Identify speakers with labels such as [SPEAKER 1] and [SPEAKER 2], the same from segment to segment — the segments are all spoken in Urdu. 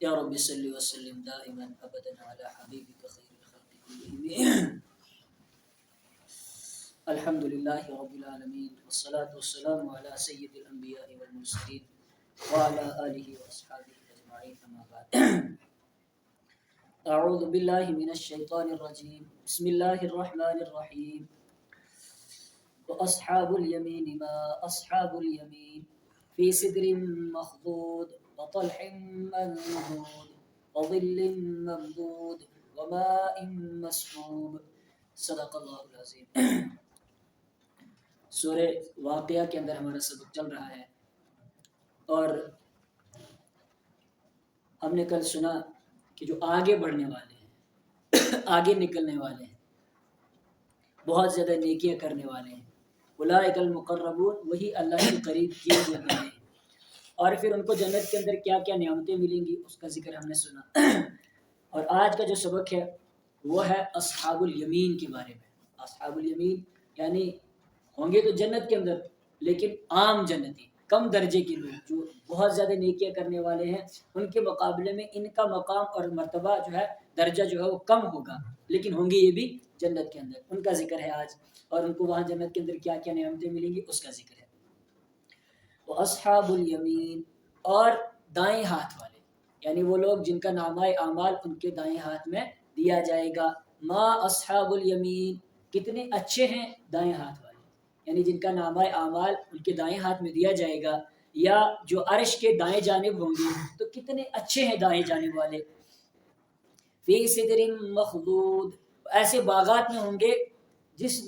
[SPEAKER 1] یا رب صلی وسلم دائما ابدا علی حبیبک خیر الخلق کلہم الحمد للہ رب العالمین والصلاة والسلام علی سید الانبیاء والمرسلین وعلی آلہ واصحابہ اجمعین اما بعد اعوذ باللہ من الشیطان الرجیم بسم اللہ الرحمن الرحیم واصحاب الیمین ما اصحاب الیمین فی صدر مخضود وطلح منضود وظل ممدود وماء مسکوب صدق اللہ العظیم۔ سورہ واقعہ کے اندر ہمارا سبق چل رہا ہے اور ہم نے کل سنا کہ جو آگے بڑھنے والے ہیں آگے نکلنے والے ہیں، بہت زیادہ نیکیاں کرنے والے ہیں، اولئک المقربون، وہی اللہ کے قریب کیے گئے ہیں، اور پھر ان کو جنت کے اندر کیا کیا نعمتیں ملیں گی اس کا ذکر ہم نے سنا۔ اور آج کا جو سبق ہے وہ ہے اصحاب الیمین کے بارے میں۔ اصحاب الیمین یعنی ہوں گے تو جنت کے اندر، لیکن عام جنتی، کم درجے کے لوگ جو بہت زیادہ نیکیاں کرنے والے ہیں، ان کے مقابلے میں ان کا مقام اور مرتبہ جو ہے، درجہ جو ہے وہ کم ہوگا، لیکن ہوں گے یہ بھی جنت کے اندر۔ ان کا ذکر ہے آج، اور ان کو وہاں جنت کے اندر کیا کیا نعمتیں ملیں گی اس کا ذکر ہے۔ اصحاب الیمین، اور دائیں ہاتھ والے، یعنی وہ لوگ جن کا نامہ اعمال ان کے دائیں ہاتھ میں دیا جائے گا۔ ما اصحاب الیمین، کتنے اچھے ہیں دائیں ہاتھ والے، یعنی جن کا نامہ اعمال ان کے دائیں ہاتھ میں دیا جائے گا، یا جو عرش کے دائیں جانب ہوں گے تو کتنے اچھے ہیں دائیں جانب والے۔ فی صدر مخضود، ایسے باغات میں ہوں گے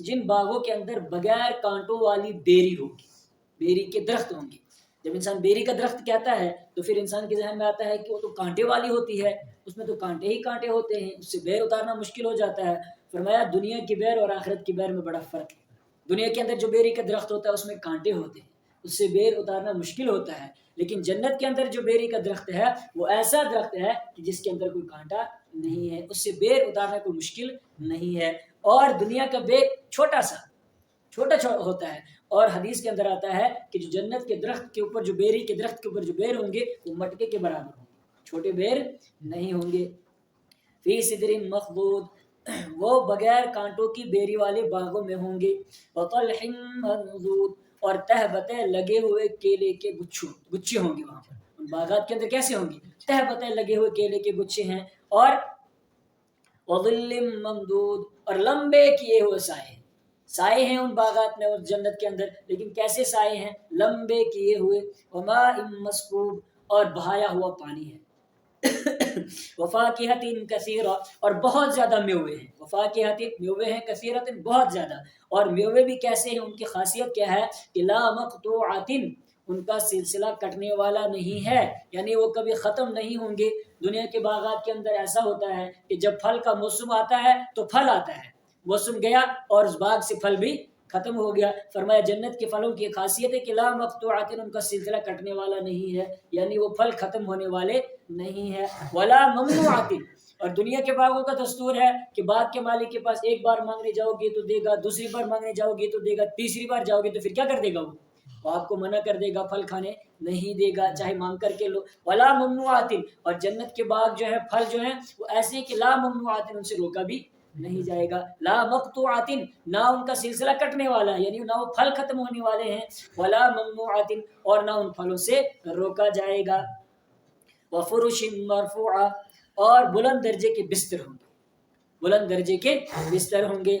[SPEAKER 1] جن باغوں کے اندر بغیر کانٹوں والی بیری ہوگی، بیری کے درخت ہوں گے۔ جب انسان بیری کا درخت کہتا ہے تو پھر انسان کے ذہن میں آتا ہے کہ وہ تو کانٹے والی ہوتی ہے، اس میں تو کانٹے ہی کانٹے ہوتے ہیں، اس سے بیر اتارنا مشکل ہو جاتا ہے۔ فرمایا دنیا کی بیر اور آخرت کی بیر میں بڑا فرق ہے۔ دنیا کے اندر جو بیری کا درخت ہوتا ہے اس میں کانٹے ہوتے ہیں، اس سے بیر اتارنا مشکل ہوتا ہے، لیکن جنت کے اندر جو بیری کا درخت ہے وہ ایسا درخت ہے کہ جس کے اندر کوئی کانٹا نہیں ہے، اس سے بیر اتارنا کوئی مشکل نہیں ہے۔ اور دنیا کا بیر چھوٹا ہوتا ہے، اور حدیث کے اندر آتا ہے کہ جو جنت کے درخت کے اوپر جو بیری کے درخت کے اوپر جو بیر ہوں گے وہ مٹکے کے برابر ہوں گے، چھوٹے بیر نہیں ہوں گے۔ فی صدر مخضود، وہ بغیر کانٹوں کی بیری والے باغوں میں ہوں گے۔ وطلح منضود، اور تہ بتہ لگے ہوئے کیلے کے گچھے ہوں گے وہاں پر۔ ان باغات کے اندر کیسے ہوں گے؟ تہ بتہ لگے ہوئے کیلے کے گچھے ہیں، اور وظل ممدود، اور لمبے کیے ہوئے سائے ہیں ان باغات میں اور جنت کے اندر، لیکن کیسے سائے ہیں؟ لمبے کیے ہوئے۔ وماء مسکوب، اور بہایا ہوا پانی ہے۔ وفاکہۃ کثیرہ، اور بہت زیادہ میوے ہیں۔ وفاکہۃ، میوے ہیں، کثیرۃ، بہت زیادہ۔ اور میوے بھی کیسے ہیں؟ ان کی خاصیت کیا ہے کہ لا مقطوعۃ، ان کا سلسلہ کٹنے والا نہیں ہے، یعنی وہ کبھی ختم نہیں ہوں گے۔ دنیا کے باغات کے اندر ایسا ہوتا ہے کہ جب پھل کا موسم آتا ہے تو پھل آتا ہے، موسم گیا اور اس باغ سے پھل بھی ختم ہو گیا۔ فرمایا جنت کے پھلوں کی خاصیت ہے کہ لا مقطوعۃ، ان کا سلسلہ کٹنے والا نہیں ہے، یعنی وہ پھل ختم ہونے والے نہیں ہے۔ ولا ممنوعۃ، اور دنیا کے باغوں کا دستور ہے کہ باغ کے مالک کے پاس ایک بار مانگنے جاؤ گے تو دے گا، دوسری بار مانگنے جاؤ گے تو دے گا، تیسری بار جاؤ گے تو پھر کیا کر دے گا؟ وہ آپ کو منع کر دے گا، پھل کھانے نہیں دے گا، چاہے مانگ کر کے لو۔ ولا ممنوعۃ، اور جنت کے باغ جو ہے، پھل جو ہیں وہ ایسے ہیں کہ لا ممنوعۃ، ان سے روکا بھی نہیں جائے گا۔ لا مقطوعۃ، نہ ان کا سلسلہ کٹنے والا ہے، یعنی نہ وہ پھل ختم ہونے والے ہیں۔ ولا ممنوعۃ، اور نہ ان پھلوں سے روکا جائے گا۔ وفرش مرفوعہ، اور بلند درجے کے بستر ہوں گے، بلند درجے کے بستر ہوں گے۔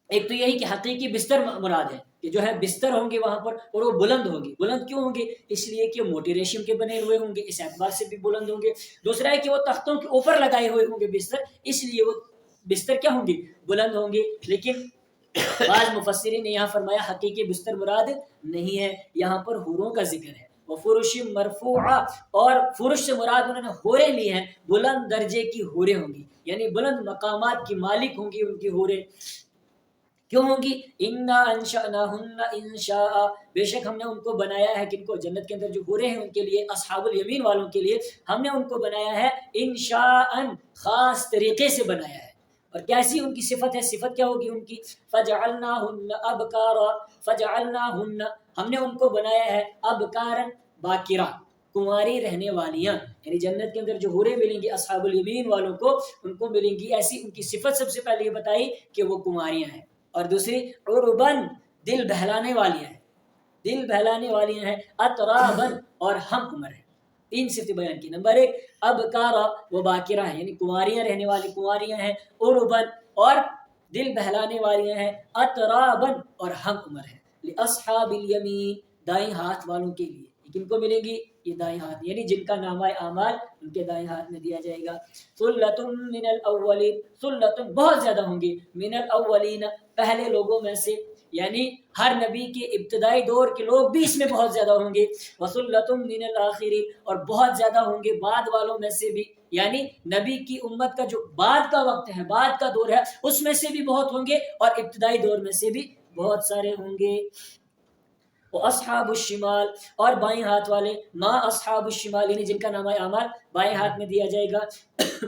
[SPEAKER 1] ایک تو یہی کہ حقیقی بستر مراد ہے کہ جو ہے بستر ہوں گے وہاں پر، اور وہ بلند ہوں گے۔ بلند کیوں ہوں گے؟ اس لیے کہ موٹی ریشم کے بنے ہوئے ہوں گے، اس اعتبار سے بھی بلند ہوں گے۔ دوسرا ہے کہ وہ تختوں کے اوپر لگائے ہوئے ہوں گے بستر، اس لیے وہ بستر کیا ہوں گے؟ بلند ہوں گے۔ لیکن بعض مفسرین نے یہاں فرمایا حقیقی بستر مراد نہیں ہے، یہاں پر حوروں کا ذکر ہے۔ وفرش مرفوعہ، اور فرش سے مراد انہوں نے حوریں لی ہیں، بلند درجے کی حوریں ہوں گی، یعنی بلند مقامات کی مالک ہوں گی ان کی حوریں۔ کیوں ہوں گی؟ انا انشأناہن انشاء، بے شک ہم نے ان کو بنایا ہے، کن کو؟ جنت کے اندر جو حوریں ہیں ان کے لیے، اصحاب الیمین والوں کے لیے ہم نے ان کو بنایا ہے انشاء، خاص طریقے سے بنایا ہے۔ اور کیسی ان کی صفت ہے؟ صفت کیا ہوگی ان کی؟ فجعلناہن ابکارا، فجعلناہن، ہم نے ان کو بنایا ہے ابکارا، باکرہ، کنواری رہنے والیاں، یعنی جنت کے اندر جو حوریں ملیں گی اصحاب الیمین والوں کو، ان کو ملیں گی ایسی، ان کی صفت سب سے پہلے یہ بتائی کہ وہ کنواریاں ہیں، اور دوسری عربن دل بہلانے والیاں ہیں، دل بہلانے والیاں ہیں، اترابن اور ہم عمر ہیں، تین صفتیں بیان کی۔ نمبر ایک ابکارا و باکرہ ہیں، یعنی کنواریاں رہنے والی کنواریاں ہیں، عربن اور دل بہلانے والیاں ہیں، اترابن اور ہم عمر ہیں، لاصحاب الیمین دائیں ہاتھ والوں کے لیے۔ کن کو ملیں گی؟ یہ دائیں ہاتھ، یعنی جن کا نامہ اعمال ان کے دائیں ہاتھ میں دیا جائے گا۔ ثلۃ من الاولین، ثلۃ بہت زیادہ ہوں گے، من الاولین پہلے لوگوں میں سے، یعنی ہر نبی کے ابتدائی دور کے لوگ بھی اس میں بہت زیادہ ہوں گے، وثلۃ من الاخرین اور بہت زیادہ ہوں گے بعد والوں میں سے بھی، یعنی نبی کی امت کا جو بعد کا وقت ہے، بعد کا دور ہے، اس میں سے بھی بہت ہوں گے، اور ابتدائی دور میں سے بھی بہت سارے ہوں گے۔ اصحاب الشمال اور بائیں ہاتھ والے، ما اصحاب الشمال یعنی جن کا نامہ اعمال بائیں ہاتھ میں دیا جائے گا۔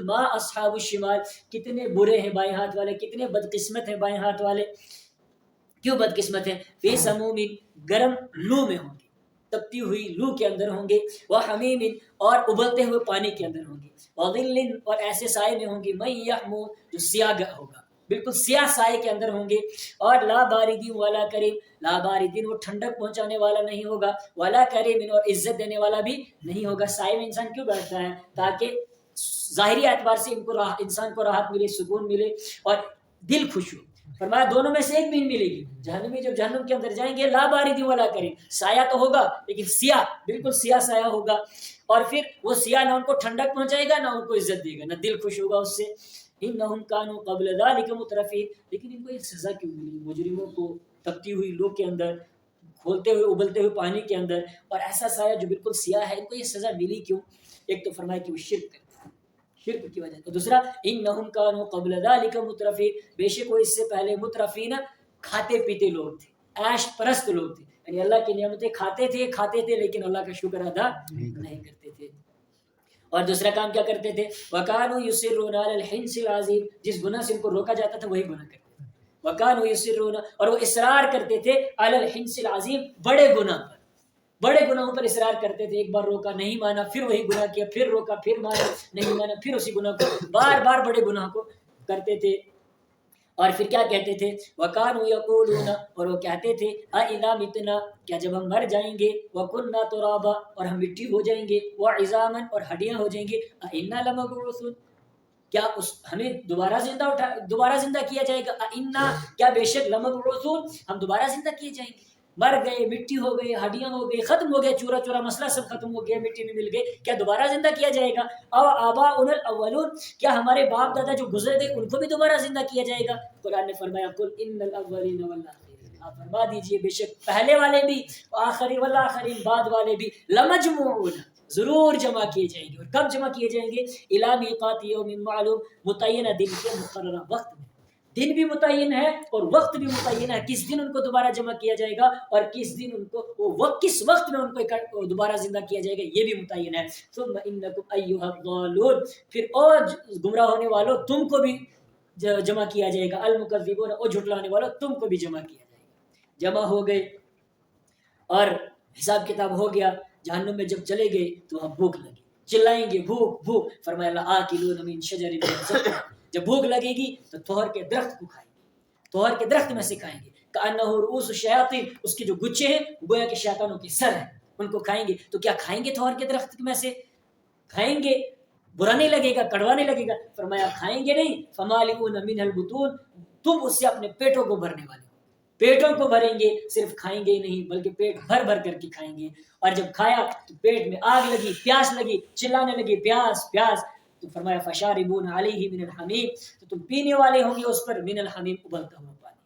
[SPEAKER 1] ما اصحاب الشمال کتنے برے ہیں بائیں ہاتھ والے، کتنے بدقسمت ہیں بائیں ہاتھ والے، کیوں بدقسمت ہیں؟ فی سموم گرم لو میں ہوں گے، تپتی ہوئی لو کے اندر ہوں گے، وحمیم اور ابلتے ہوئے پانی کے اندر ہوں گے، وظل اور ایسے سائے میں ہوں گے، من یحموم جو سیاہ ہوگا، بالکل سیاہ سائے کے اندر ہوں گے، اور لا باردین ولا کریم، لا باردین وہ ٹھنڈک پہنچانے والا نہیں ہوگا، ولا کریم اور عزت دینے والا بھی نہیں ہوگا۔ سائے میں انسان کیوں بیٹھتا ہے؟ تاکہ ظاہری اعتبار سے انسان کو راحت ملے، سکون ملے اور دل خوش ہو۔ فرمایا دونوں میں سے ایک بھی نہیں ملے گی۔ جہنمی جب جہنم کے اندر جائیں گے، لا باردین ولا کریم، سایہ تو ہوگا لیکن سیاہ، بالکل سیاہ سایہ ہوگا، اور پھر وہ سیاہ نہ ان کو ٹھنڈک پہنچائے گا، نہ ان کو عزت دے گا، نہ دل خوش ہوگا اس سے۔ انہم کانوا قبل ذلک مترفین، لیکن ان کو یہ سزا کیوں ملی مجرموں کو؟ تپتی ہوئی لو کے اندر، کھولتے ہوئے ابلتے ہوئے پانی کے اندر، اور ایسا سایہ جو بالکل سیاہ ہے، ان کو یہ سزا ملی کیوں؟ ایک تو فرمایا کہ وہ شرک کرتے، شرک کی وجہ، اور دوسرا انہم کانوا قبل ذلک مترفین، بے شک وہ اس سے پہلے مترفین کھاتے پیتے لوگ تھے، عیش پرست لوگ تھے، یعنی اللہ کی نعمتیں کھاتے تھے لیکن اللہ کا شکر ادا نہیں کرتے تھے۔ اور دوسرا کام کیا کرتے تھے؟ وَكَانُوا يُصِرُّونَ عَلَى الْحِنْثِ الْعَظِيمِ، جس گناہ سے ان کو روکا جاتا تھا وہی گناہ کرتے تھے۔ وَكَانُوا يُصِرُّونَ اور وہ اصرار کرتے تھے عَلَى الْحِنْثِ الْعَظِيمِ بڑے گناہ پر، بڑے گناہوں پر اصرار کرتے تھے۔ ایک بار روکا نہیں مانا، پھر وہی گناہ کیا، پھر روکا پھر مانا نہیں مانا، پھر اسی گناہ کو بار بار بڑے گناہ کو کرتے تھے۔ اور پھر کیا کہتے تھے؟ وَكَانُوا يَقُولُونَ اور وہ کہتے تھے أَإِذَا مِتْنَا کیا جب ہم مر جائیں گے، وَكُنَّا تُرَابًا اور ہم مٹی ہو جائیں گے، وَعِظَامًا اور ہڈیاں ہو جائیں گے، أَإِنَّا لَمَبْعُوثُونَ کیا اس ہمیں دوبارہ زندہ کیا جائے گا، أَإِنَّا کیا بے شک لَمَبْعُوثُونَ ہم دوبارہ زندہ کیے جائیں گے، مر گئے، مٹی ہو گئی، ہڈیاں ہو گئی، ختم ہو گیا، چورا چورا مسئلہ سب ختم ہو گیا، مٹی میں مل گئے، کیا دوبارہ زندہ کیا جائے گا؟ او آباؤنا الاولون کیا ہمارے باپ دادا جو گزر گئے ان کو بھی دوبارہ زندہ کیا جائے گا؟ قرآن نے فرمایا قل ان الاولین والآخرین، آپ فرما دیجئے بے شک پہلے والے بھی، آخری والآخرین بعد والے بھی، لمجموعون ضرور جمع کیے جائیں گے۔ اور کب جمع کیے جائیں گے؟ الی میقات یوم معلوم متعینہ دن کے مقررہ وقت میں، دن بھی متعین ہے اور وقت بھی متعین ہے، کس دن ان کو دوبارہ جمع کیا جائے گا اور کس دن ان کو وہ وقت، کس وقت میں ان کو دوبارہ زندہ کیا جائے گا، یہ بھی متعین ہے۔ ثم انکم ایھا الضالون پھر اور گمراہ ہونے والوں تم کو بھی جمع کیا جائے گا، المکذبون اور جھٹلانے والوں تم کو بھی جمع کیا جائے گا۔ جمع ہو گئے اور حساب کتاب ہو گیا، جہنم میں جب چلے گئے تو وہاں بھوک لگی، چلائیں گے بھوک بھوک، فرمایا لآکلون من شجر من زقوم، جب بھوک لگے گی تو توہر کے درخت کو کھائیں گے، توہر کے درخت میں سے کھائیں گے، کأنہ رؤوس الشیاطین اس کے جو گچھے ہیں گویا کہ شیطانوں کے سر ہیں، ان کو کھائیں گے۔ تو کیا کھائیں گے توہر کے درخت میں سے؟ کھائیں گے، برا نہیں لگے گا، کڑوا نہیں لگے گا؟ فرمایا کھائیں گے نہیں، فمالئون منہ البطون تم اس سے اپنے پیٹوں کو بھرنے والے ہو، پیٹوں کو بھریں گے، صرف کھائیں گے ہی نہیں بلکہ پیٹ بھر بھر کر کے کھائیں گے۔ اور جب کھایا تو پیٹ میں آگ لگی، پیاس لگی، چلانے لگی پیاس پیاس، تو فرمایا فشاربون علیہ من الحمیم تو تم پینے والے ہوں گے اس پر من الحمیم ابلتا ہوا پانی،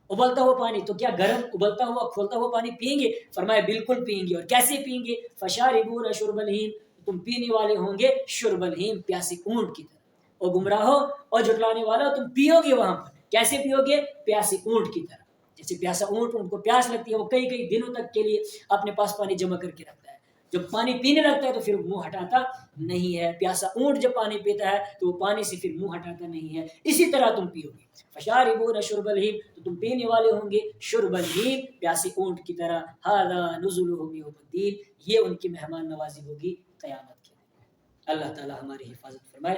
[SPEAKER 1] ابلتا ہوا پانی۔ تو کیا گرم ابلتا ہوا کھولتا ہوا پانی پئیں گے؟ فرمایا بالکل پئیں گے، اور کیسے پئیں گے؟ فشاربون شرب الہیم تم پینے والے ہوں گے شرب الہیم پیاسی اونٹ کی طرح۔ اور گمراہو اور جھٹلانے والا تم پیو گے وہاں پر، کیسے پیو گے؟ پیاسی اونٹ کی طرح، جیسے پیاسا اونٹ ان کو پیاس لگتی ہے، وہ کئی کئی دنوں تک کے لیے اپنے پاس پانی جمع کر کے رکھتا ہے، جب پانی پینے لگتا ہے تو پھر منہ ہٹاتا نہیں ہے. پیاسا اونٹ جب پانی پیتا ہے تو وہ پانی سے پھر منہ ہٹاتا نہیں ہے. اسی طرح تم پیو گے. فشاربون شرب الہیم، تو تم پینے والے ہوں گے شرب الہیم، پیاسے اونٹ کی طرح. ھذا نزلهم یوم الدین، یہ ان کی مہمان نوازی ہوگی قیامت کے دن. اللہ تعالی ہماری حفاظت فرمائے.